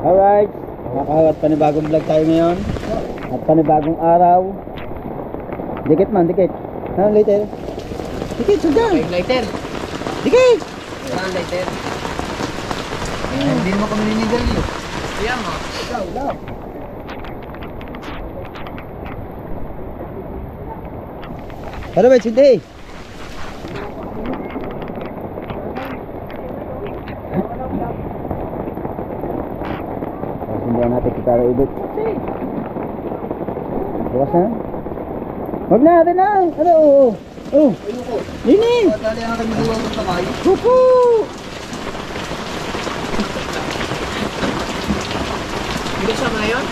Alright, nakakahawat panibagong vlog tayo ngayon. At panibagong araw. Dikit man, dikit. Ha, lighter? Dikit, sadyan. Lighter. Dikit! Saan lighter? Hindi mo kami ninigalyo. Kaya mo. Ikaw, lang. Ano ba, hindi? Sundan natin kita na ibig. Bukas na? Huwag na, natin na! Ano? Oh! Lini! Dali ang kami duwang ng kamay. Kuku! Hindi siya mo na yun?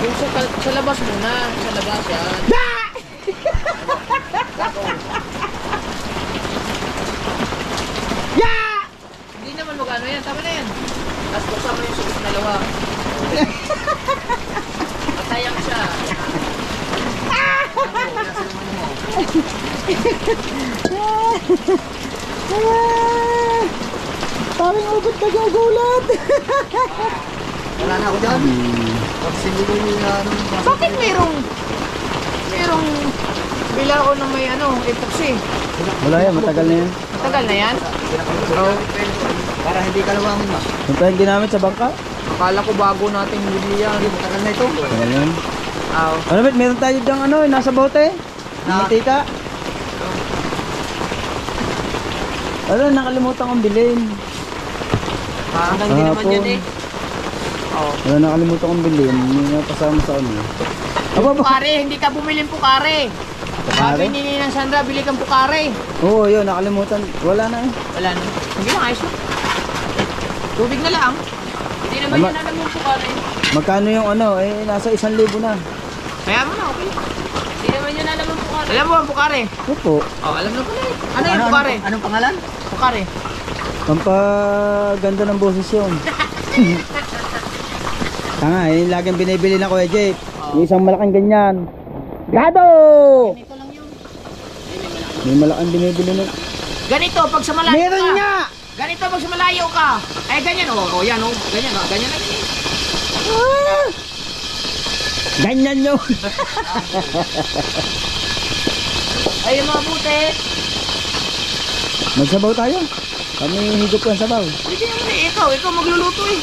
Yung sa labas muna. Sa labas yan. Hindi naman magano yan. Tama na yan. Tapos buksan mo yung sulit na dalawa. Matayang siya. Nasa naman mo. Parang ugot na gagulat! Wala na ako dyan. Tapos hindi ko yung bakit merong bila ako ng may epoxy? Wala yan, matagal na yan. Matagal na yan? Oo. Para hindi ka lumangon ba? Ito yung ginamit sa bangka? Akala ko bago nating bibili yan. Matagal na ito. Matagal yan. Oo. Ano ba, meron tayo dyang nasa bote? Matika? Ano, nakalimutan kong bilhin. Parang hindi naman yan eh. Oo. Ano, nakalimutan kong bilhin. Yung kasama sa ano. Aba ba? Pukare, hindi ka bumili ng pukare. Sabi ni Ninang Sandra, bili kang pukare. Oo, yun, nakalimutan. Wala na eh. Wala na. Hindi lang, ayos na. Tubig na lang. Hindi naman yan alam yung pukare. Magkano yung nasa 1,000 na. Kaya mo na, okay. Hindi naman yan alam yung pukare. Alam mo ang pukare? Opo. Oh, alam na pala eh. Ano yung pukare? Anong pangalan? Pukare. Pampaganda ng boses yun. Tanga, yun laging binibili na Kuya Jake. Yung isang malaking ganyan. Gado! Ganito lang yun. May malaking binibili na. Ganito, pag sa malayo Meron ka. nga! Ganito, pag sa malayo ka. Ay, ganyan oh. Yan oh. Ganyan oh. Ganyan lang yun. Ah! Ganyan yun. Ay, yung mga buti. Magsabaw tayo. Kami higop ang sabaw. Hindi naman eh. Ikaw magluluto eh.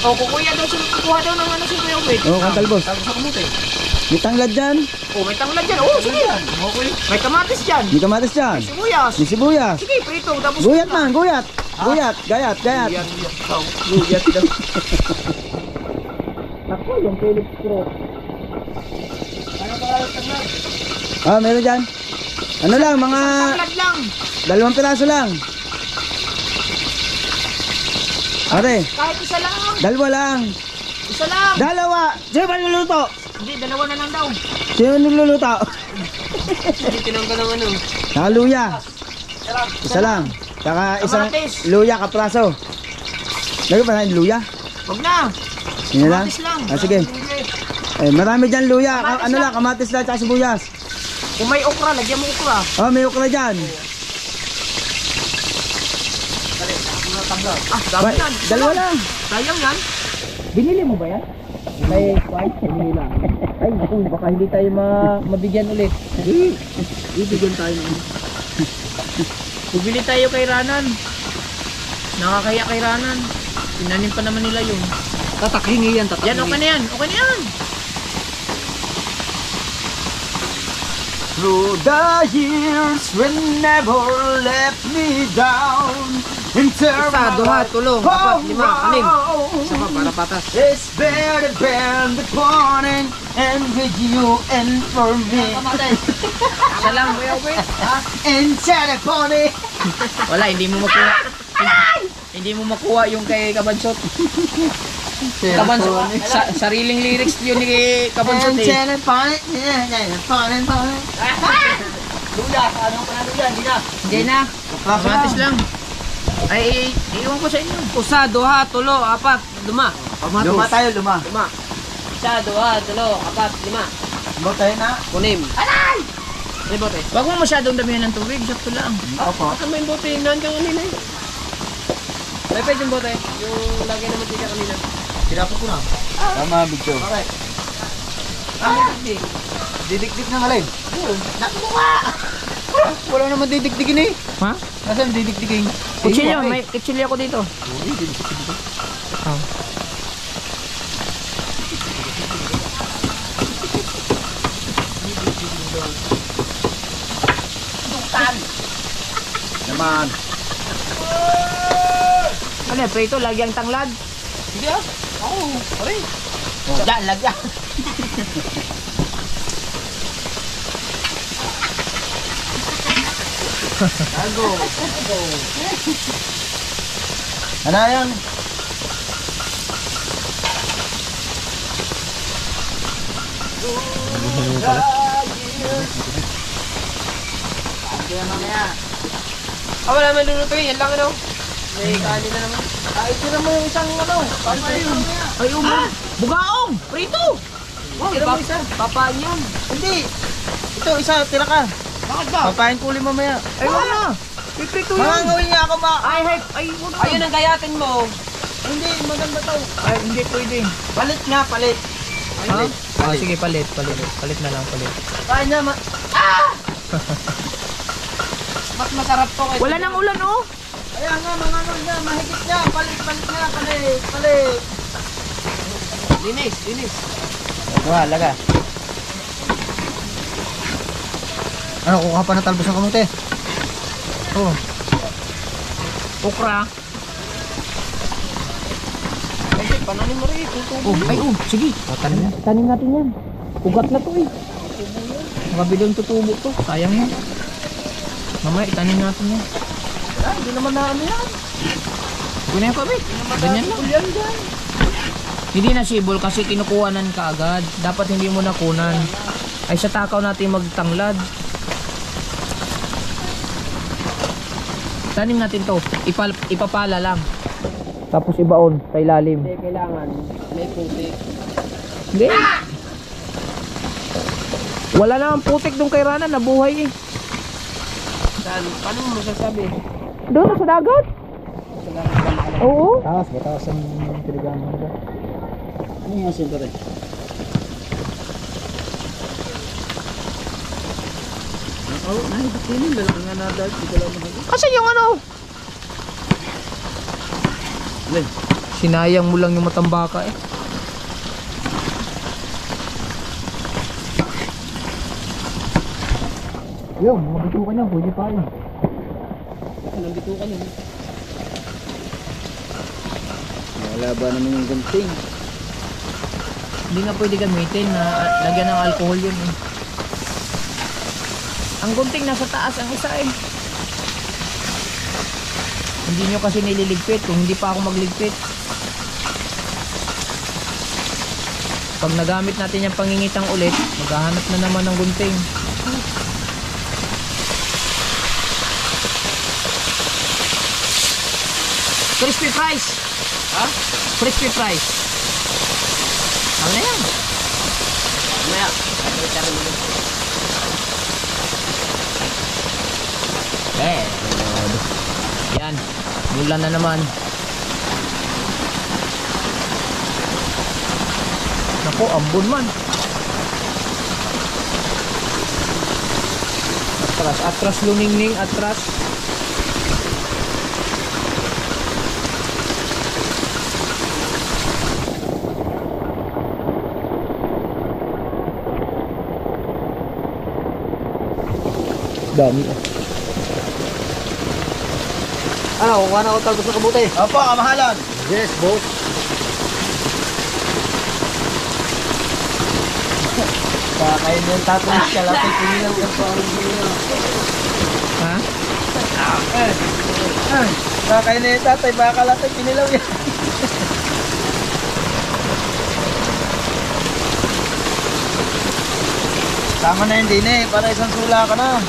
O, kukuya daw siya. Kukuha daw ng si Kuya Wade. Oo, kantalbos. Tapos sa kamote. May tanglad dyan. Oh, may tanglad dyan. Oh, sige. Okay. May kamatis dyan. May kamatis dyan. May sibuyas. May sibuyas. Sige, prito. Tapos Guyat man, guyat. Guyat, gayat, gayat. Guyat daw. Ako, yung Philips Pro. Ano ba ang tanglad? Ah, meron dyan. Ano lang, mga Tanglad lang. 2 piraso lang. Ate, Kahit isa lang. 2 lang. Isa lang. 2! Sino ba niluluto? Hindi, dalawa na lang daw. Sino niluluto? Hindi tinanggal ng ano. Saka luya. Isa lang. Saka isang Kamatis. luya kapraso. Lagi pa na luya? Huwag na. Yun lang? Kamatis lang. Ah, sige. Eh, marami dyan luya. Kamatis Ano lang. lang, kamatis lang, tsaka sibuyas. Kung may okra, lagyan mo okra. Oh, may okra dyan. Ah, dami yan. 2 lang. Sayang yan. Binili mo ba yan? May white, hindi lang. Ay, baka hindi tayo mabigyan ulit. Ibigyan tayo ng bibili tayo kay Ranan. Nakakaya kay Ranan. Tinanim pa naman nila yun. Tatakhingi yan, Yan, okay na yan. Okay na yan. Through the years when never left me down. Isa, duha, tulo, apat, lima, anim. Isa pa, para patas. It's better than the morning and with you and for me. Isa lang, Kuya Wade. And California. Wala, hindi mo makuha. Hindi mo makuha yung kay Kabansot. Kabansot, sariling lyrics yun ni Kabansot And eh. California. Luya, anong panalo yan? Hindi na. Kamatis lang. Ay, iiwan ko sa inyo. Usa, duha, tulo, apat, lima. Luma tayo, luma. Isa, duha, tulo, apat, lima. Luma tayo na. Kunim. May bote. Wag mo masyadong damihan ng tubig, sakto lang. Opo. Saan may bote? Naan ka kanina eh. May pwede yung bote. Yung lagay na mantika kanina. Kinapot ko na. Tama, video. Bakit? Hindi. Didikdik ng alin? Naku mo nga! Wala naman didikdikin eh. Ha? Nasaan didikdikin? Kutsilyo, may kutsilyo ako dito. Oh. Naman. Ano yan, prito, lagyang tanglad? Sige ah. Oo. Aray. Lagyan, lagyan. Tago. Ano yan? Wala naman lulutuin, yan lang ano. May kanin na naman. Tira mo yung isang ano. Ay, bugaong! Prito! Tira mo isa. Papaan yan. Hindi. Ito, isa, tira ka. Bakit ba? Papain ko ulit mamaya. Ay, wag na. Piprito yan. Mangangawin niya ako ba? Ay, wag na. Ayun ang gayatin mo. Hindi, maganda to. Ay, hindi pwede. Palit nga, palit. Ha? Ah, sige, palit. Palit na lang, palit. Papain niya, Mas masarap to kaysa... Wala nang ulan, oh. Ayan nga, mga niya, mahigit niya. Palit niya, palit. Linis. Ito nga, laga. Ano, kukuha pa na talbos ng kamote? Oh. Okra. Ay, pananin mo rin. Tutubo. Sige. Tanim natin yan. Ugat na to eh. Makabilang tutubo to. Sayang yan. Mamaya, itanim natin yan. Hindi naman na ano yan. Guna yung kami. Ganyan lang. Hindi na sibol kasi kinukuhanan ka agad. Dapat hindi mo nakunan. Ay sa takaw natin magtanglad. Tanim natin to. Ipapala lang. Tapos ibaon sa ilalim. Hindi, kailangan. May puti. Hindi. Wala namang putik doon kay Rana. Nabuhay eh. Saan? Paano mo masasabi? Doon sa dagat. Oo. Taas ang tiligaman nila. Ano yung asin pa rin? Oo, nahihipinin. Lalaki nga na dahil. Hindi ko lang mahagin. Kasi yung ano. Alin? Sinayang mo lang yung matambaka eh. Yung, mga bitukan niya. Pwede pa yun. Anong bitukan yun? Wala ba naman yung gunting? Hindi nga pwede gamitin na lagyan ng alcohol yun eh. Ang gunting nasa taas ang isa eh. Hindi nyo kasi nililigpit kung hindi pa ako magligpit. Pag nagamit natin yung pangingitang ulit, maghahanap na naman ng gunting. Crispy fries! Ha? Crispy fries. Ano na yan? Mamaya. Yan. Bulan na naman. Naku, ambon man. Atras luningning, atras. Dami ah. Ano, kukuha na ako talbos ng kabuti. Opo, kamahalan. Yes, boss. Kakain mo yung tatay siya. Lapit pinilaw ka pa. Ha? Kakain na yung tatay. Baka latay pinilaw yan. Tama na yun din eh. Para isang sula ka na.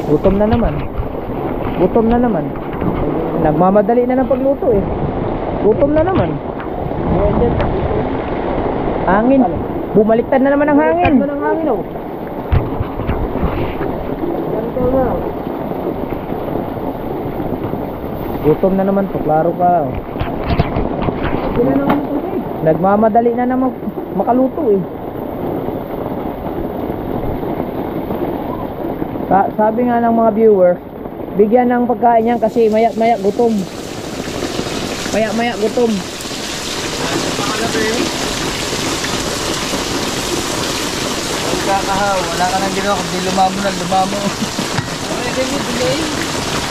Gutom na naman. Gutom na naman. Nagmamadali na ng pagluto eh. Gutom na naman. Hangin. Bumaliktad na naman ang hangin. Bumaliktad na ng hangin, oh. Gutom na naman to, klaro ka. Nagmamadali na naman makaluto eh. Sabi nga ng mga viewer, bigyan ng pagkain yan kasi maya gutom. Maya gutom. Kakahaw, wala ka nang ginawa kundi lumamo na lumamo.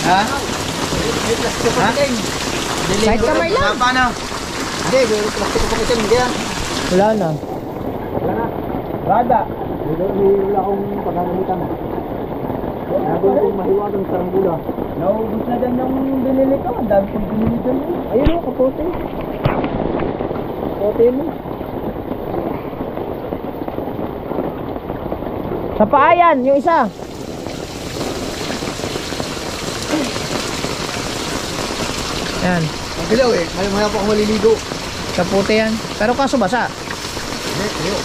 Ha? Ha? Kahit kamay lang. Wala pa na. Hindi, plastic ko kasi hindi yan. Wala na. Wala na. Bada. Wala akong pagkakamitan. Nagawin kong mahiwagang saranggula. Naubos na dyan ng binili ko. Ang dami kong binili dyan. Ayun o, kapote. Kapote mo. Sa paayan, yung isa. Yan. Ang gilaw eh. Maya pa ako maliligo. Kapote yan. Pero kaso basa. Hindi, tuyo.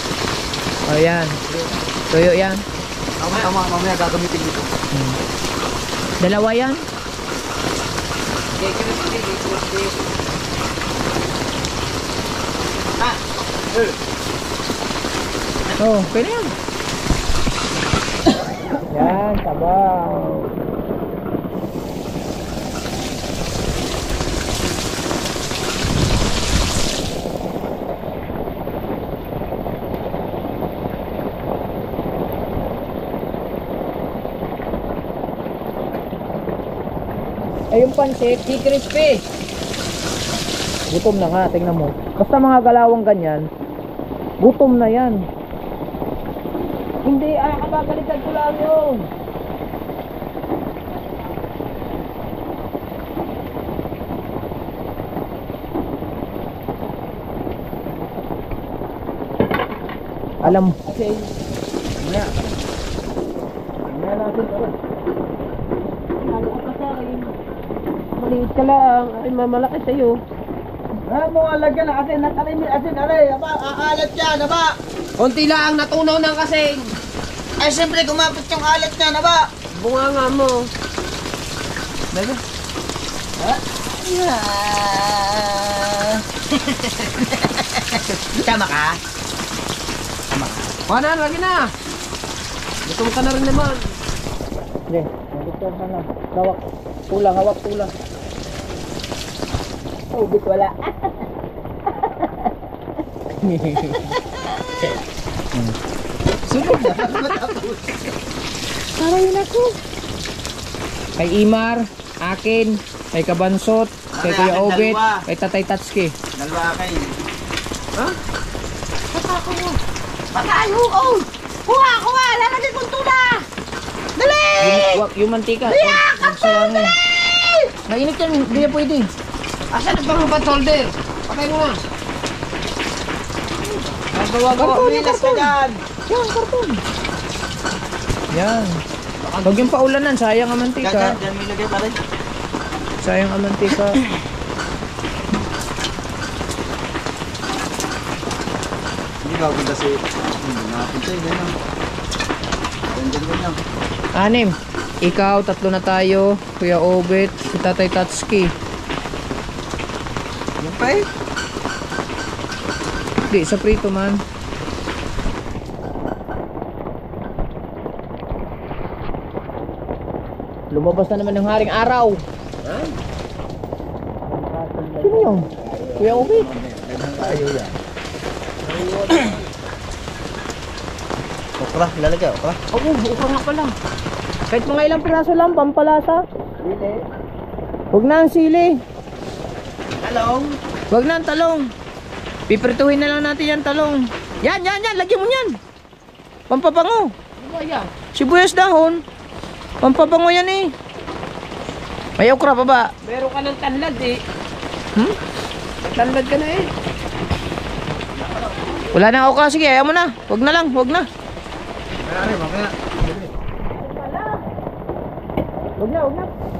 O yan. Tuyo yan. Tama, mamaya gagamitin dito. Dalawa yan. Oh, pwede yan. Yan, sabaw. Ay, yung pansit, di crispy. Gutom na nga, tingnan mo. Basta mga galawang ganyan, gutom na yan. Hindi, kababalikan ko lang yun. Alam mo. Kasi, mamaya. Mamaya natin ito. Maliit ka lang, ay mamalaki sa'yo. Mo alagyan na kasi natalimit asin aray. Aba, aalat yan, aba. Konti lang, natunaw ng kasing. Ay, siyempre, kumapit yung alat niya, aba. Bunga nga mo. Baga? Ha? Tama ka? Tama ka? Paano, lagi na. Gutom ka na rin naman. Hindi, nagugtom ka na. Hawak, tulang, hawak, tulang. Oh, bit wala. Sunod na, matapos. Parayin ako. Kay Imar, akin, kay Kabansot, kay Kuya Akin, Obet, dalawa. kay Tatay Tatsuki. Dalawa kayo. Ha? Patayo! Kuha! Lalagyan kong tuna! Dali! Yung mantika. Biyak! Sayang eh. Mainit yan, hindi na pwede. Asan ang pang holder? Patay mo na. Gawa-gawa, bilas ka dyan. Yan, karton. Yan. Huwag yung paulanan, sayang ang mantika. Dyan, may lagay pa rin. Sayang ang mantika. Hindi ba, kung kasi, hindi natin sa'yo, gano'n. Ganyan. 6. Ikaw, 3 na tayo. Kuya Obet, si Tatay Tatsuki. Yan pa eh. Hindi, sa prito man. Lumabas na naman ng haring araw. Sino yun? Kuya Obet. Ayaw yan. Okra, lalagay, okra. Oo, ukra nga pala. Kahit mga ilang piraso lang, pampalasa. Hindi. Huwag na ang sili. Talong. Huwag na ang talong. Piprituhin na lang natin yan talong. Yan, lagyan mo yan. Pampabango. Sibuyas dahon. Pampabango yan eh. May okra pa ba? Meron ka ng tanlad eh. Tanlad ka na eh. Wala na okra, sige, ayaw mo na. Huwag na lang, huwag na. Mamaya, mamaya. Huwag na.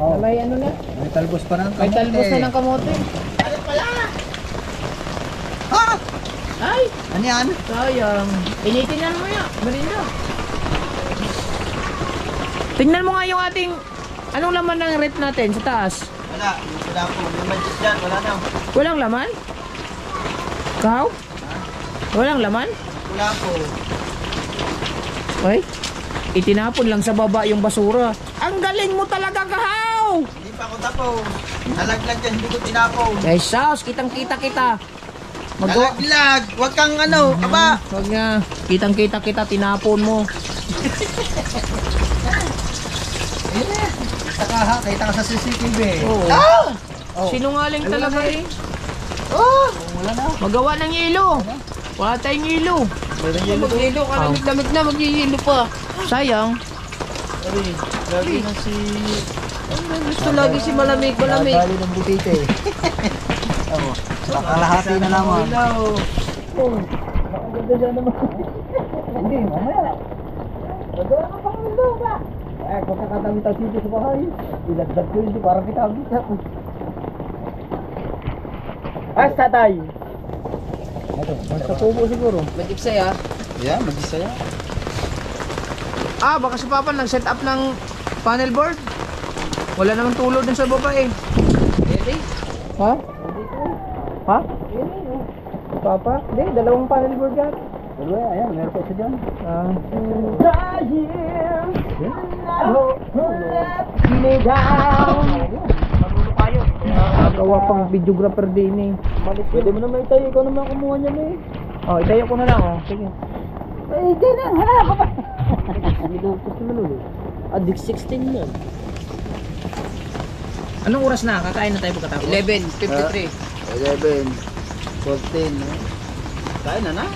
Oh. May ano na. May talbos pa ng kamote. May talbos na ng kamote. Ay, Ano yan? sayang. Initin na mo yan. Marina. Tingnan mo nga yung ating... Anong laman ng rep natin sa taas? Wala po. Yung manchis dyan, wala na. Walang laman? Kaw? Walang laman? Wala po. Ay, itinapon lang sa baba yung basura. Ang galing mo talaga, Kahaw! Hindi pa ako tapos. Nalaglag dyan, hindi ko tinapon. Ay, sus, kitang-kita kita. Magawa. Nalaglag! Huwag kang ano, aba! Wag nga. Kitang-kita kita, tinapon mo. Kita ka ha, kita ka sa CCTV. Oo. Ah! Oh. Sinungaling talaga eh. Oh! Wala na. Magawa ng yelo. Wala tayong yelo. Wala na yelo. Maghihilo ka, lamig-lamig na, maghihilo pa. Sayang. Sorry, lagi na si... Gusto lagi si malamig. Bali ng butite. Oo. Kalahati na naman. Oh. Nakaganda siya naman. Hindi, mamaya. Nagawa ka pang mundo ba? Eh, kung kakatawit-tawit dito sa bahay, ilagdag ko hindi parang kitawit ako. Basta tayo. Ito, basta pupo siguro. Mag-ipsay ah. Yeah, mag-isa yan. Ah, baka si Papa nag-set up ng panel board. Wala namang tulo dun sa baba eh. Ready? Ha? Ha? Papa? Hindi, dalawang panel board yan. Dalawa, ayan, meron pa isa dyan. Ah. Nagawa pang videographer din eh. Pwede mo naman itayo, ikaw naman kumuha niyan eh. Oh, itayo ko na lang oh. Sige. Hindi na, hala ka pa. Gusto mo nun eh. Adik 16 yan. Anong oras na? Kakain na tayo pagkatapos? 11:53. 11, 14, no? Kain na na?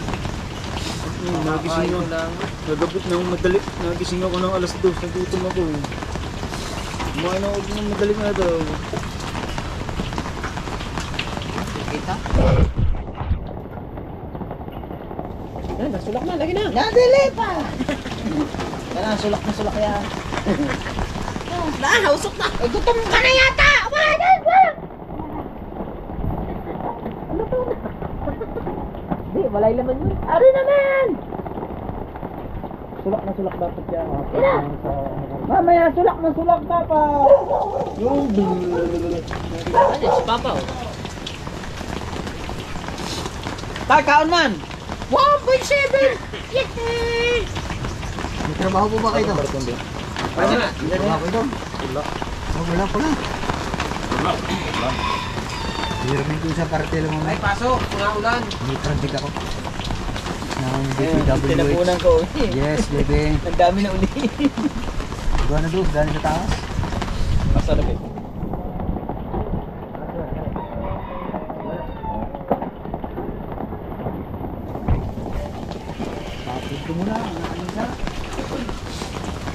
Nagising ako. Nagabot ng madali. Nagising ako ng alas 2. Nagutom ako. Kumain ako ng madali na daw. Kita? Yan, nasulak na. Lagi na. Nadali pa! Kaya sulak na sulak yan. Usok na. Gutom ka na yata. Hindi, walay laman yun. Ari naman. Sulak na sulak dapat yan. Mamaya, sulak na sulak ka pa. Yung Ano, si Papa oh. Tay, kaon man! 1.7. Yay! May trabaho po ba kayo doon? Pwede na. May trabaho kayo doon? Wala. Oh, wala pala. Wala. Hiramin ko sa parte lang Ay, pasok. Ulan. May project ako. Ng DPWH. Tinapunan ko. Yes, baby. Ang dami na uli. Gano'n doon? Gano'n sa taas? Asa na baby? Tapos ko muna. Ano siya?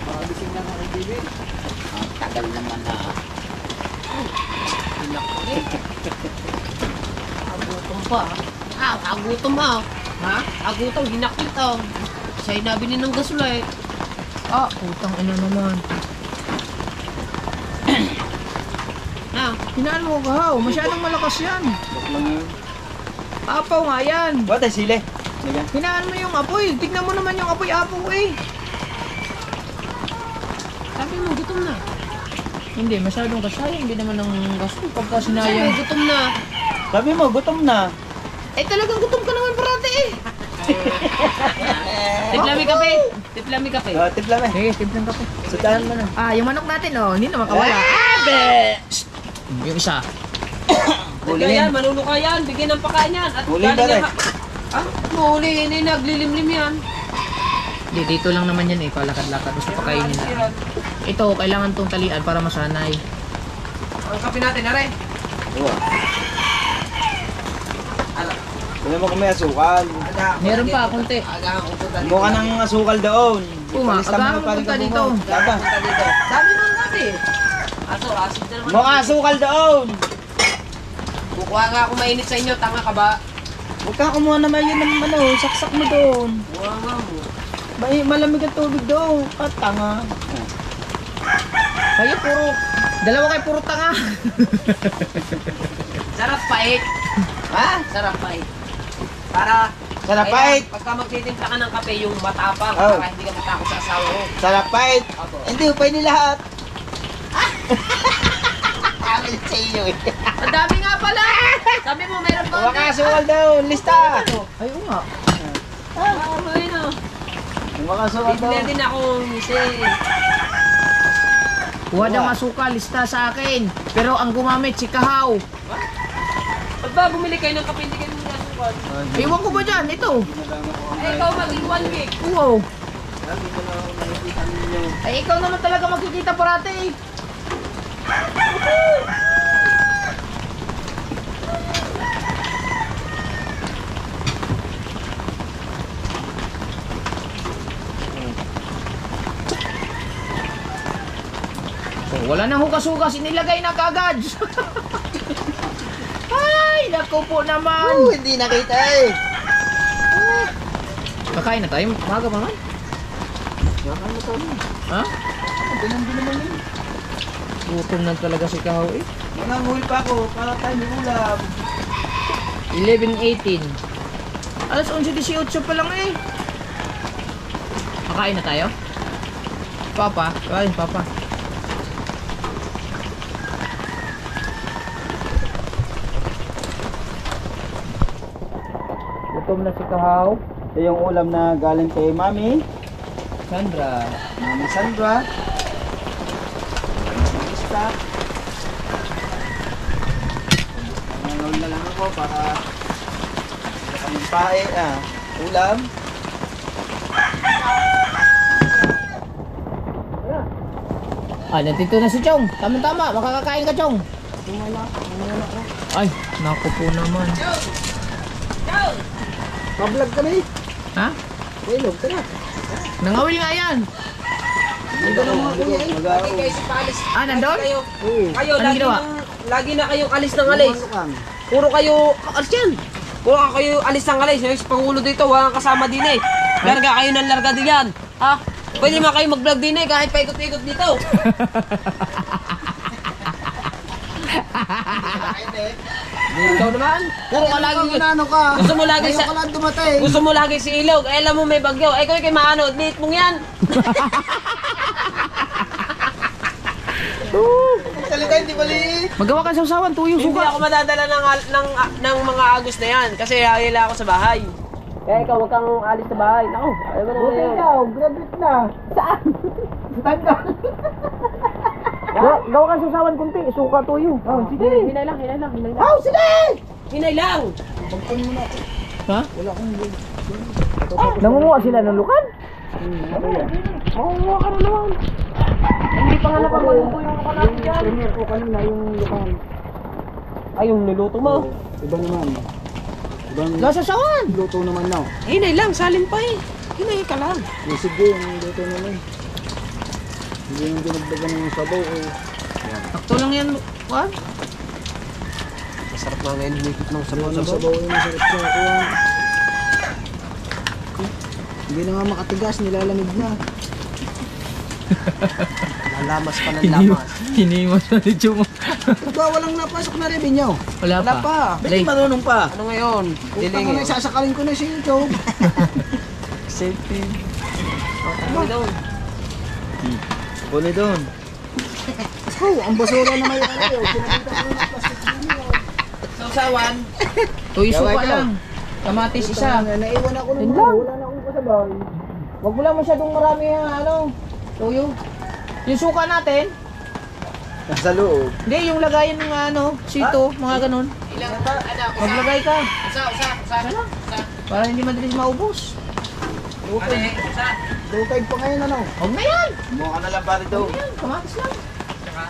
Pakabising lang ako, baby. Ang tagal naman na. Agutom pa. Agutom ah. Ha? Agutom, hinakit ah. Siya'y nabili ng gasulay. Ah, putang ina naman. Na, Hinaan mo Kahaw, masyadong malakas yan. Bak lang yun. Apaw nga yan. What? Ay, sili. Sige. Hinaan mo yung apoy. Tignan mo naman yung apoy-apaw eh. sabi mo, gutom na. Hindi, masyadong kasayang. Hindi naman ng gasto. Pagka Sabi mo, sinayang. gutom na. Sabi mo, gutom na. Eh, talagang gutom ka naman parati eh. Tiplami kape. Tiplami kape. Tipla me. Sige, timplang kape. Sutahan mo na. Ah, yung manok natin oh, hindi na makawala. Abe! Yung isa. Hulihin. Yan, manunuka yan. Bigyan ng pakain yan. At Hulihin ba, galing Rek? yan- Ah, hulihin eh. Naglilimlim yan. Hindi, dito lang naman yan eh. Palakad-lakad. Gusto pakainin na. Ito, kailangan tong talian para masanay. Ang kape natin, aray. Oo. Alam mo kung may asukal. Meron pa, konti. Agahan ko punta dito. Mukha ng asukal doon. Uma, Palista mo agahan na mo pala punta yung dito. mo. Taba. Punta dito. Sabi mo ang kape. Aso, asid na naman. Mukha asukal doon. Kukuha nga ako mainit sa inyo. Tanga ka ba? Huwag kang kumuha naman yun ng ano, saksak mo doon. Kuha nga mo. Malamig ang tubig doon. Tanga. Kayo puro, dalawa kayo puro tanga. Sarap pait. Ha? Sarap pait. Para Salapait! Kaya, pagka magtitimpla ka ng kape, yung matapang, Oh. para hindi ka matakot sa asawa mo. Salapait! Apo. Hindi, upay ni lahat. Amin sa iyo eh. Ang dami nga pala! Sabi mo, meron pa. Makasukal daw, lista. Ay, oo nga. Ay, no. Makasukal daw. Bibili din akong Kuha ng masuka, lista sa akin. Pero ang gumamit, si Kahaw. Pag ba bumili kayo ng kape, hindi kayo nasukat. Iwan ko ba dyan? Ito. Eh, ikaw maging 1 week. Wow. Ay, ikaw naman talaga makikita parati eh. So, wala nang hugas-hugas, inilagay na kagad. Ay, naku po naman. Hindi nakita eh. Kakain na tayo, maga pa naman. Nakano to mo. Ha? Pinambi naman yun. Gutom na talaga si Kahaw eh. Nanganguhil pa ako para tayo may ulam. 11:18. Alas 11:18 pa lang eh. Kakain na tayo? Papa, kain Papa. Gutom na si Kahaw. Ito yung ulam na galing kay Mami. Sandra. Mami Sandra. Lista. Nanganguhil na lang ako para sa kaming pae, ulam. Nandito na si Chong. Tama-tama, makakakain ka Chong. Ay, naku po naman. Pa-vlog kami. Ha? Ilog, tara. Nangawil nga yan. Nandun ang mga kuya eh. Lagi kayo sa paalis. Nandun? Kayo, Oo. kayo Anong ginawa? lagi na kayong alis ng alis. Ano kang? Puro kayo, alis yan. Puro kayo alis ng alis. Yung pangulo dito, walang kasama din eh. Larga kayo ng larga din yan. Ha? Pwede naman kayo mag-vlog din eh, kahit paikot-ikot dito. Ikaw naman? Puro ka lagi. Ano ka? Gusto mo lagi Ngayon sa... ka lang dumating. Gusto mo lagi si Ilog. Eh, alam mo may bagyo. Eh, kung kay Maano, liit mong yan. Salita, hindi mali. Magawa ka sa usawan, tuyo Hindi suka. ako madadala ng mga agos na yan. Kasi hahila ako sa bahay. Kaya ikaw, huwag kang alis sa bahay. Naku, ayaw mo naman Buti yun. ikaw, graduate na. Saan? Tanggal. Gawa ka sa usawan kunti, suka tuyo. Oh, sige. Hinay lang. Oh, sige! Hinay lang. Magpun muna ako. Ha? Wala akong gig. Nangunguha sila ng lukan? Oo, ka na naman. Hindi pa nga napapaluto yung kalat dyan. Premier ko kanina yung lukan. Ay, yung niluto mo. Iba naman. Ibang Nasa sawan. luto naman na. Hinay lang, salin pa eh. Hinay ka lang. Yung sige, yung luto naman. Hindi yung dinagdagan ng sabaw eh. Takto lang yan, Juan. Masarap nga ngayon humikit ng Yung sabaw yung masarap siya ako. Hindi na nga makatigas, nilalamig na. Lalamas pa ng lamas. Hiniwas na ni Chum. Ba, walang napasok na revenue. Wala Wala pa. pa. Ba't di marunong pa? Ano ngayon? Utang ko na, sasakalin ko na si YouTube. Safety. Ano daw? Puli doon. Oh, ang basura na may ano yun. Pinakita ko na plastic niyo. Sausawan. Tuyo suka Yawa ikaw. lang. Kamatis isa. Naiwan ako ng Yun mga, lang. wala na akong kasabay. Wag mo lang masyadong marami tuyo. Yung suka natin, Nasa loob. hindi yung lagayan ng sito, mga ganun. Ilang ano? Maglagay ka Usa. para hindi madalis maubos. Usa. Lutay pa ngayon ano. Huwag na yan. Mukha ka na lang pare daw. Yan, kamatis lang. Tsaka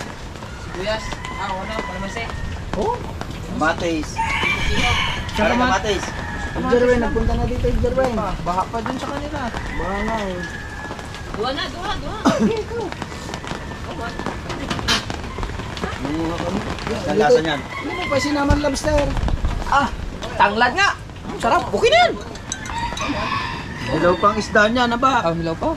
sibuyas. Ano? Kalamansi. Oh, Matis. Tsaka Para mat- kamatis. Jerwin, nagpunta na dito yung Jerwin. baha pa dun sa kanila. Baha nga eh. Duha na. Nanguha kami. Ang lasa niyan. Ano mo pa sinaman lobster? Tanglad nga. Sarap, okay na yan. Hello pang isda niya na ba? Hilaw pa.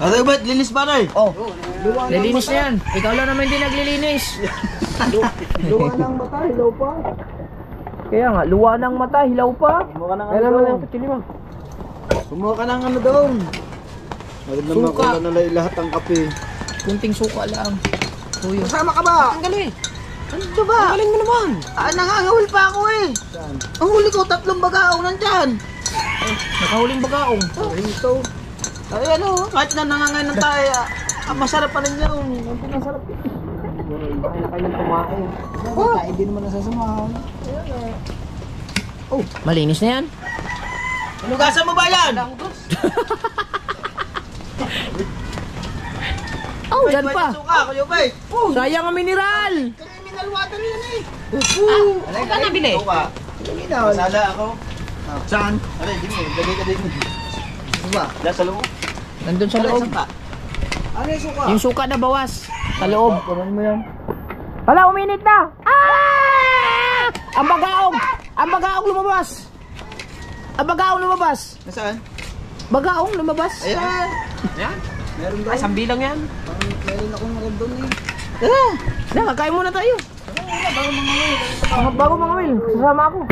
Ano ba? Linis ba na eh? Oh, Luwa ng nilinis bata. na yan. Ikaw lang naman hindi naglilinis. Luwa ng bata, hello pa. Kaya nga, luwa ng mata, hilaw pa. Kumuha ka ng Kaya ano naman doon. ang kutili mo. Kumuha ka ng ano doon. Maganda naman Suka. ko na lahat ang kape. Kunting suka lang. Tuyo. Kasama ka ba? Ang galing. Ano ba? Ang galing mo naman. Nangangawil pa ako eh. Saan? Ang huli ko, 3 bagaong nandyan. Nakahuling bagaong. Rito. Ay ano, kahit na nangangay ng tayo, masarap pa rin yan. Ang pinasarap yun. Ay na kayo ng kumain. Tayo din naman nasasamahan. Malinis na yan. Hinugasan mo ba yan? Oh, dyan pa. Suka, kuya bay. Sayang ang mineral. Kaya mineral water yan eh. Saan ka nabili? Suka. Masala ako. Saan? Aray, di mo. Lagay ka din. Diba? Diyan sa loob. Nandun sa loob. Ano yung suka? Yung suka na bawas. Sa loob. Kumain mo yan. Hala, uminit na. Ah! Ang bagaong. Ang bagaong lumabas. Ang bagaong lumabas. Nasaan? Bagaong lumabas. Ayan. Yan. Meron daw. Ay, sambilang yan. Meron akong meron doon eh. Na, kakain muna tayo. Bago mga Will, sasama ako.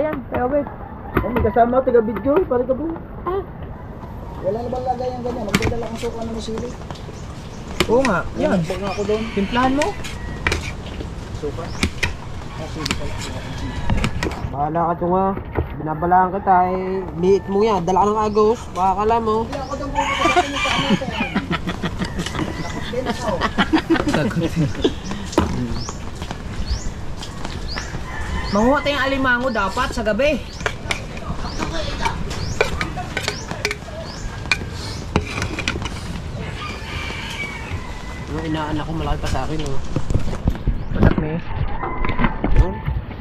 Yan. Kaya wait. May kasama ako, taga-video. Pari ka po. Wala na bang lagay ang ganyan? Magdadala kong suka na masili. Oo nga. Yan. Huwag nga ako doon. Timplahan mo. Suka. Masili pala. Bahala ka tunga. Binabalaan kita eh. Liit mo yan. Dala ka ng agos. Baka kala mo. Hindi ako doon pumunta sa akin sa ano natin. Takot din ako. Manguha tayong alimango dapat sa gabi. Yung inaanak ko malaki pa sa akin. Oh. Anak ni.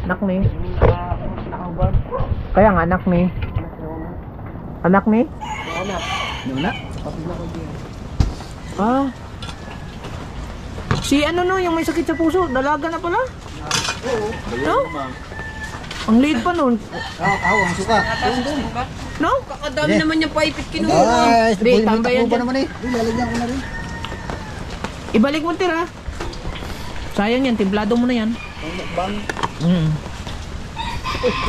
Anak ni. Kaya nga anak ni. Anak ni? Anak. Nuna? Ah. Si ano no, yung may sakit sa puso, dalaga na pala? Oo. No? Ang liit pa nun. Ang suka. No? Kakadami naman yung paipit kinuha. Ay, Hindi, tambayan takbo pa dyan. naman eh. Lalagyan ko na rin. Ibalik mo tira. Sayang yan, timplado mo na yan. Bang.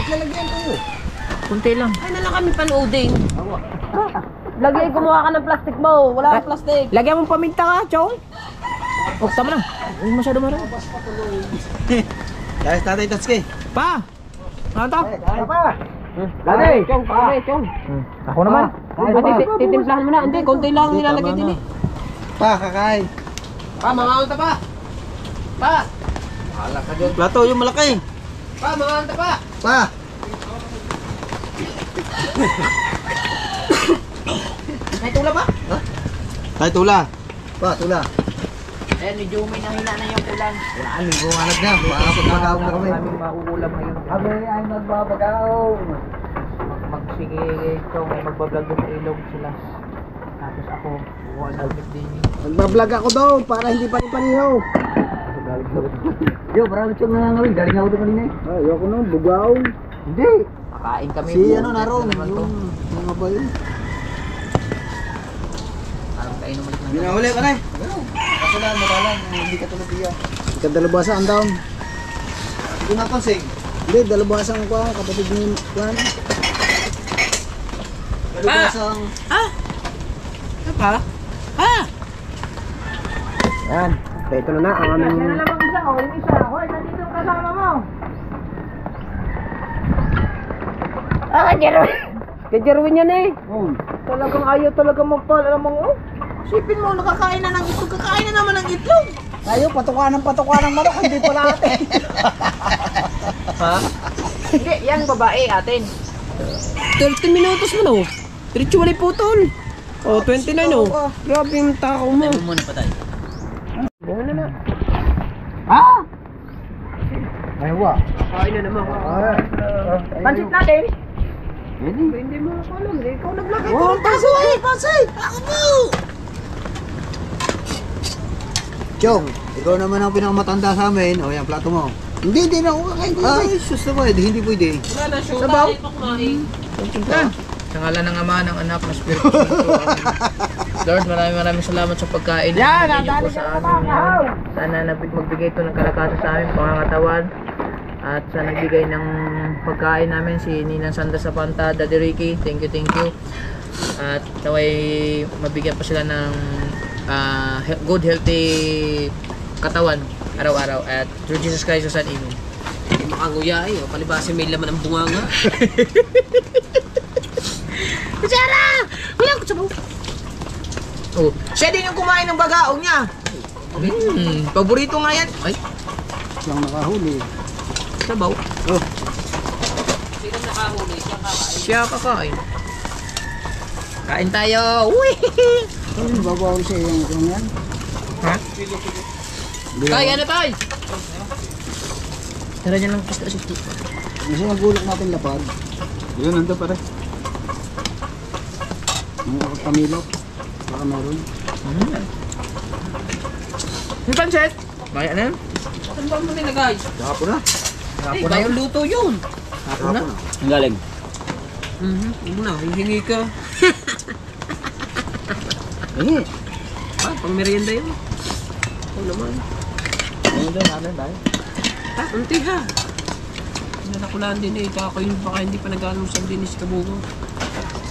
Lalagyan tayo. Kunti lang. Ay na lang kami panooding. Awa. Lagay, kumuha ka ng plastic mo. Wala kang plastic. Lagyan mo paminta ka, chong. Oh, tama na. Huwag masyado marami. Dahil tatay Tatsuki. Pa! Ano to? Ano pa? Lagay, chong, pare, chong. Ako naman. Titimplahan mo na. Hindi, konti lang nilalagay din eh. Pa, kakain. Pa, mamamanta pa. Pa. Bahala ka dyan. Plato yung malaki. Pa, mamamanta pa. Pa. May tula ba? Tay tula. Pa, tula. Ayan, medyo may nahina na yung ulan. Wala, linggo nga na. Makapagpagaw na kami. Maraming mauulam ngayon. Kami ay nagbabagaw. Sige, chong, may magbablog doon sa ilog sila. Tapos ako, kuha na ulit din. Nagbablog ako doon para hindi pa rin panihaw. Yo, parang ito na nga rin. Galing ako doon kanina eh. Ay, ayoko nung bugaw. Hindi. Kakain kami. Si ano naroon. Yung mga ba yun? Parang kain ulit na. Binahuli ka na eh. Kaso na, madalang. Hindi ka tulad iya. Ika dalabasa ang down. Hindi na tonsig. Hindi, dalabasa ang kuha. Kapatid niyo kuha. Dalabasa ang... Pa? Pa! Yan. Ito na ang aming... Yan na lang ang isa, yung isa. Hoy, nandito ang kasama mo. Kay Jerwin yan eh. Talagang ayaw talaga magpala namang sipin mo, nakakain na ng itlog, kakain na naman ng itlog. Tayo, patuka ng manok. Hindi pala ate. Ha? Hindi, yan babae atin. 30 minutos mo no. Diretso wala putol. Oh, 29 oh. Grabe yung takaw mo. Muna pa tayo. Yan na na. Ha? Aywa. Kain na naman. Pansit natin. Hindi mo alam. Ikaw naglagay. Oh, pasay! Ako mo! Chong, ikaw naman ang pinakamatanda sa amin. O, yan, plato mo. Hindi na ako kakain. Ay, sus naman. Hindi pwede. Wala na siya. Sabaw. Tayo pa kumain. Sa ngalan ng Ama, ng Anak, ng Espiritu Santo. Amen. Lord, maraming salamat sa pagkain. Yan, na binigay niyo po sa amin ngayon. Sana magbigay ito ng kalakasan sa amin, pangangatawan. At sa nagbigay ng pagkain namin, si Ninang Sanda Sapanta, Daddy Ricky, thank you, thank you. At naway mabigyan pa sila ng good healthy katawan araw-araw at through Jesus Christ sa San Imin. Hindi makanguya eh. O, palibasa may laman ang bunganga. Kutsara! Wala ko sabaw. Oh, siya din yung kumain ng bagaong niya. Paborito nga yan. Ay, Siyang nakahuli. sabaw. Oh, Sino nakahuli? Siya kakain. Siya kakain. Kain tayo. Uy! ano babawal siya yung yan? Ha? Kaya na tayo. Tara niya lang pasta si Tito. Kasi nagulak natin lapad. Yun, nandun pare. Ang pamilok. Baka meron. Yung pansit? Maya na yan? Saan ba mo nilagay? Hapon na. Eh, bayang luto yun. Hapon na. Ang galing. Huwag na, hihingi ka. Eh, Pang merienda yun. Oo naman. ayun doon natin tayo. Unti ha. Nanakulaan din eh. Ako yun baka hindi pa nag-aalam sa dinis kabugo.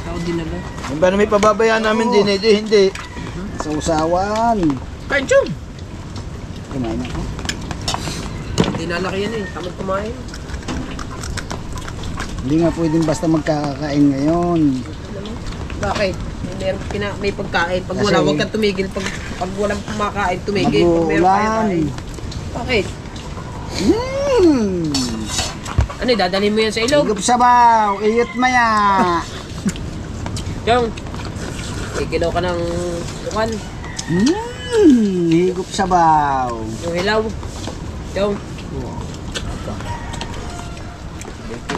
Ako dinala. Yung paano may pababayaan namin din eh, hindi. Sa usawan. Kain chum! Kumain ako. Dinala ka yan eh. Tamad kumain. Hindi nga pwedeng basta magkakakain ngayon. Bakit? May pagkain. Pag Kasi- wala, huwag kang tumigil. Pag walang kumakain, tumigil. Pag meron kain, Mag-uulan. kain. Bakit? Hmm. Ano eh, dadalhin mo yan sa ilog? Higup sabaw, iyot maya. Yung, ikilaw ka ng lukan. Higup sabaw. Yung hilaw. Yung,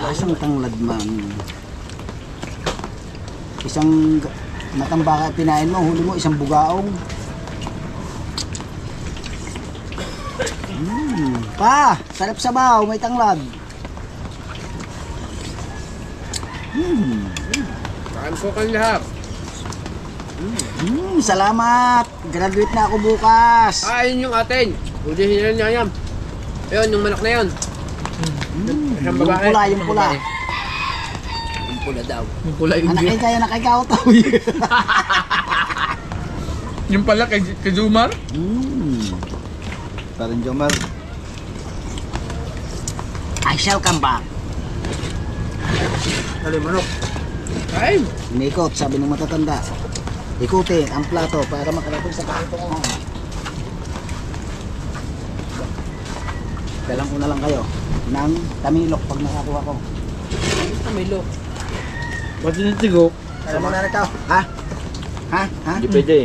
Isang tanglad man. Isang matambaka pinain mo, huli mo isang bugaong. Pa, sarap sabaw, may tanglad. kain po kang lahat. Salamat. Graduate na ako bukas. Ayun yung atin. Ulihin niya yan. Ayun, yung manok na yun. Isang Yung babae. pula, yung Isang pula. babae. Yung pula daw. Yung pula yung Anak Diyo. kaya nakikaw to. Yung pala kay Jumar? Parang Jomar. I shall come back. Ano manok? Kain. Inikot, sabi ng matatanda. Ikutin ang plato para makarating sa plato ko. Dalang ko na lang kayo ng tamilok pag nakakuha ko. Kamilo. Ba't tinitigok? Alam mo na ito? Ha? Ha? Ha? Hindi pwede.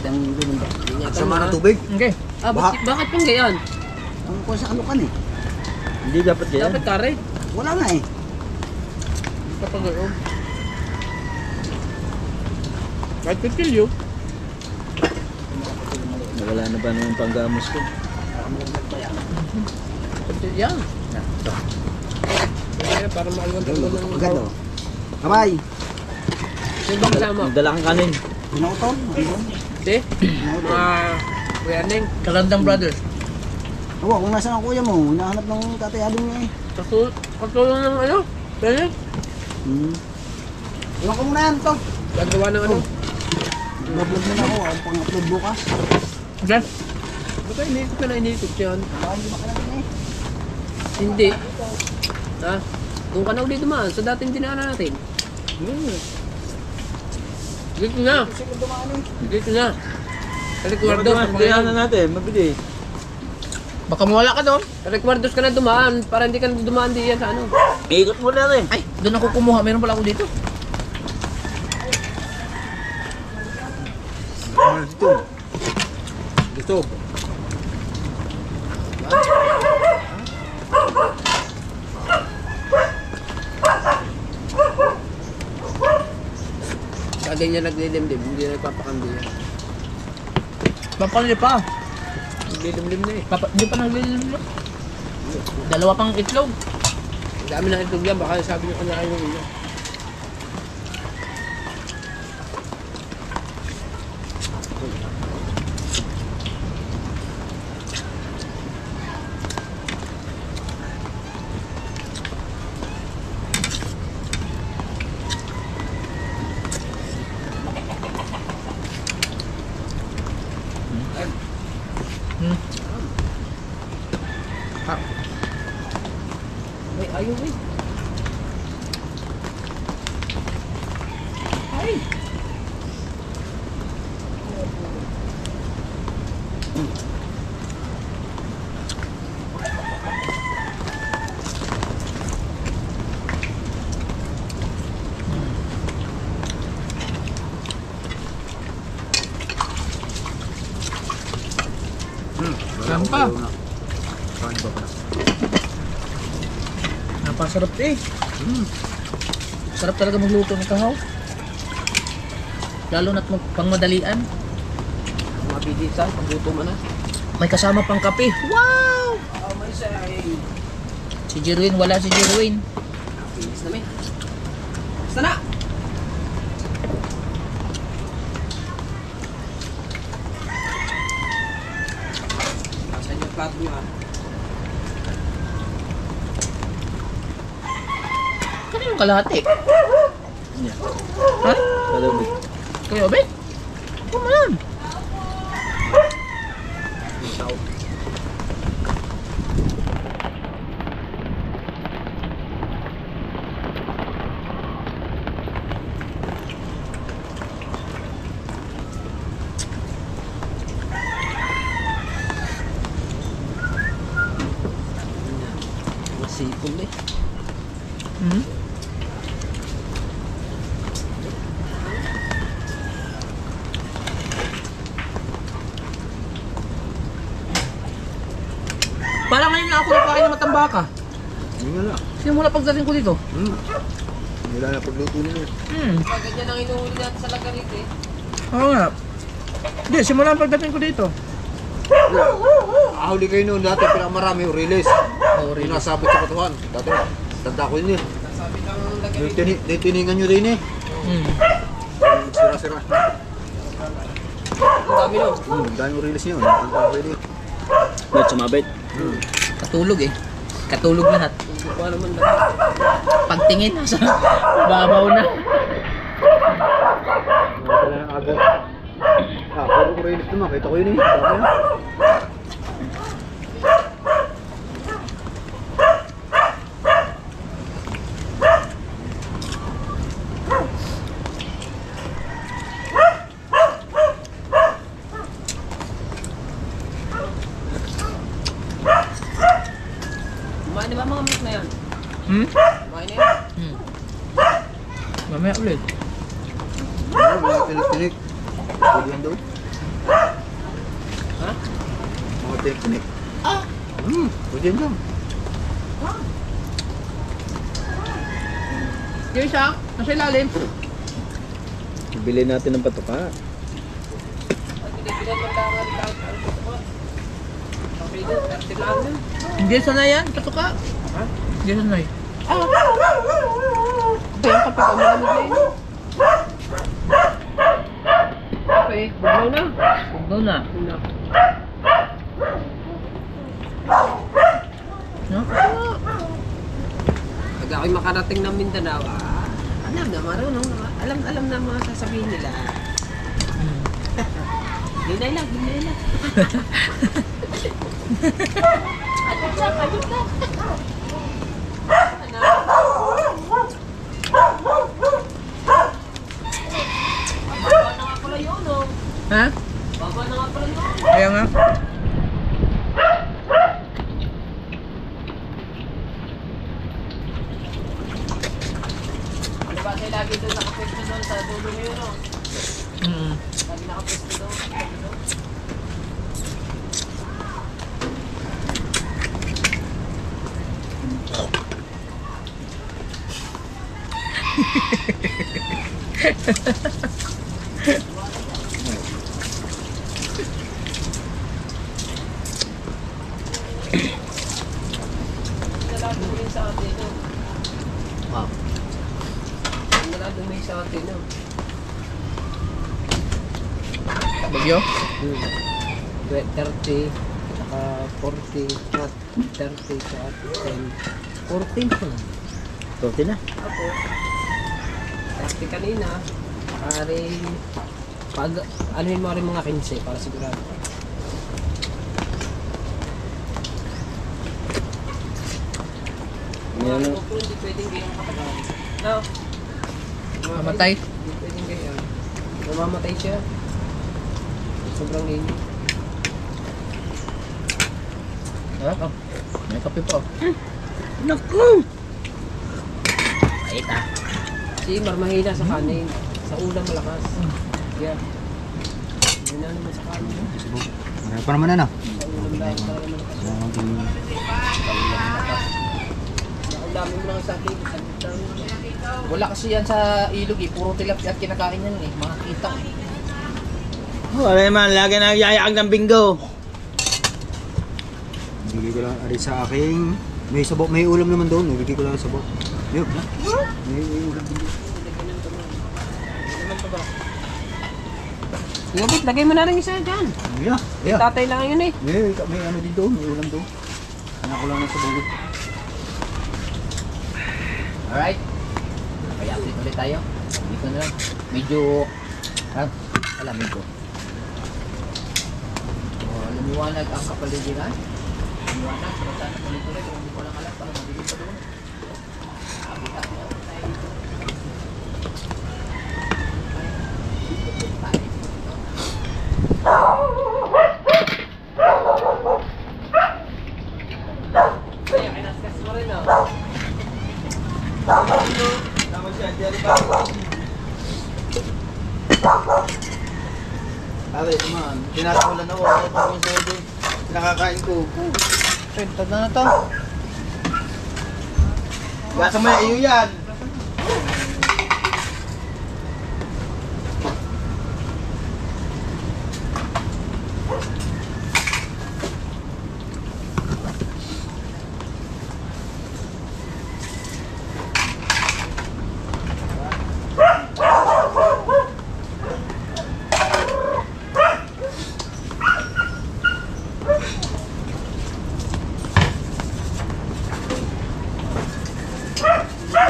Ang ganun ba? Sama ng tubig? Okay. Bakit pang gayan? Ang kuha sa kalukan eh. Hindi dapat ganyan. Dapat kare. Wala na eh. Kapag gano'n. Kahit kutilyo. Nawala na ba naman panggamos ko? Yan. Kaya para makalimutan mo ng... Agad oh. Kamay. Sino ba kasama? Nagdala kang kanin. Binauton. Hindi? Mga... Kuya Neng. Kalandang Brothers. Oo, kung nasaan ang kuya mo, hinahanap ng tatay Ading niya eh. Katulong ng ano? Pwede? Iwan ko muna yan to. Gagawa ng ano? Mag-vlog na ako, ang pang-upload bukas. Okay. Baka iniikot ka na iniikot yan. Baka hindi makalating eh. Hindi. Ha? Kung ka na ulit dumaan sa dating dinaanan natin. Dito na. Sige, dumaan eh. Dito na. Recuerdos Dumaan, ka kaya na. na natin, mabili. Baka mawala ka doon. Recuerdos ka na dumaan para hindi ka na dumaan diyan sa ano. Ikot mo na rin. Ay, doon ako kumuha. Meron pala ako dito. Dito. Dito. Kagay niya naglilimlim, hindi na nagpapakandi yan. Papalili pa. Naglilimlim na eh. Hindi pa naglililim. Dalawa pang itlog. Ang dami na itlog yan, baka sabi niyo kanya kayo yun. Ay, ayaw eh. Ay! Saan pa? Saan ba pa? Napasarap eh. Sarap talaga magluto ng kahaw. Lalo na't pangmadalian. Mabilisan, pagluto mo na. May kasama pang kape. Wow! Oh, may say. Si Jerwin, wala si Jerwin. Bilis na may. Basta na! Saan yung plato nyo ah? Ano yung kalahati? Yeah. Ha? Kalawit. Kayo, Obet? Come on! Masipol eh. Hmm? Parang ngayon lang ako nakain ng matambaka. Hindi nga lang. Simula pagdating ko dito. Wala na pagluto nila. Ganyan ang inuuli natin sa Lagarit eh. Oo nga. Hindi, simula pagdating ko dito. Ahuli kayo noon dati, pinakamarami yung release. Oo, Yung nasabot sa katuhan. Dati, tanda ko yun eh. Sabi ng Yung Lagarit. tiningan nyo rin eh. Yung sira-sira. Ang dami no. Dahil yung release yun. Tanda ko yun eh. Ba't sumabit? Katulog eh. Katulog lahat. Hindi ko naman Lagarit. Pagtingin, nasa babaw na. Wala ng agad. Puro ko release naman. Kita ko yun eh. Sabi na. Kumain na ba mga mas na yan? Kumain na yan? Mamaya ulit. Mga tinik-tinik. Pwede yan daw. Ha? Mga tinik-tinik. Pwede yan daw. Yung isa, nasa ilalim. Bili natin ng patuka. At pinagbilan mo lang ang kahit ano ito ko. Sabi ko, lang yun. Hindi sanay yan, patuka. Ha? Hindi sanay. Ito yung kape ko, malamig na yun. Okay, buglaw na. Bugnaw na. Una. No? Pag ako'y makarating ng Mindanao, alam na, marunong. Alam na mga sasabihin nila. Hinay lang, hinay lang. Baba na nga pala yun, oh. Ha? Baba na nga pala yun. Kaya nga. Ano ba tayo lagi doon nakapwesto doon sa dulo mo yun, oh? Lagi nakapwesto doon. Naladumin sa atin, no? Wow. Naladumin sa atin, no? Bagyo? 30, saka 40, at 30, saka 10, 14 pa. 40 na. Ako, 30 kanina, pare, pag, anuhin mo rin mga 15 para sigurado. Yan ang hindi pwedeng ganyan katagal. No. Mamatay. Hindi pwedeng ganyan. Mamamatay siya. Sobrang init. Ha? Oh, may kape pa. Naku! Mait ah. Si Mar mahina sa kanin. Sa ulam malakas. Yeah. Yun na naman sa kanin. Marami pa naman na. Sa ulam lang talaga malakas. Ang dami mo lang sa akin. Wala kasi yan sa ilog eh. Puro tilapia at kinakain yan eh. Makakita eh. Wala naman, lagi na yayaag ng bingo. Bigay ko lang ari sa aking may sabok, may ulam naman doon. Bigay ko lang ang sabok. Yun. May ulam din. Yobit, lagay mo na rin isa dyan. Yeah. Yeah. Tatay lang yun eh. May ano din doon, may ulam doon. Anak ko lang ng sabog. Alright. Kaya update ulit tayo. Dito na lang. Medyo... Wala, medyo. Lumiwanag ang kapaligiran. Lumiwanag. Pero sana tuloy-tuloy. Kung hindi ko lang alam, para mabilis pa doon. Habitat mo. Pare, naman, tinatawalan ako. Ako pa kung sa'yo din. Nakakain ko. Sentad na to. Gasa mo na iyo yan.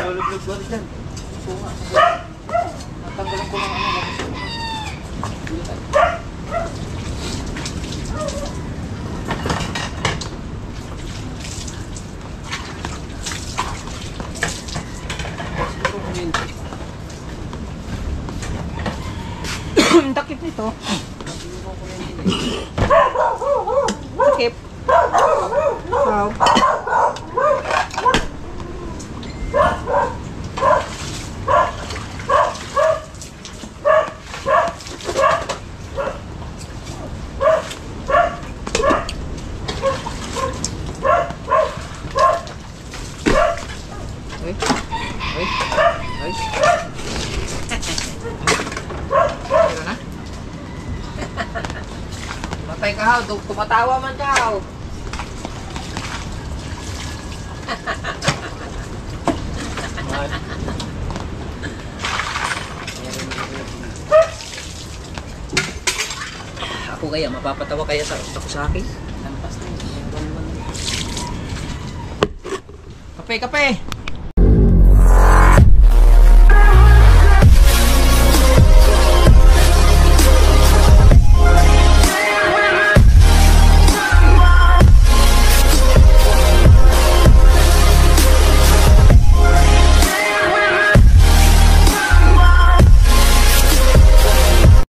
Lulog-log ko dyan. Natanggalan ko lang ano. Ang takip nito. Takip. Wow. Ay. Ay. Ay. Pero na? Matay ka haw. Tumatawa man ka haw. Ako kaya, mapapatawa kaya sa ako sa akin? Lampas na yun. Kape, kape!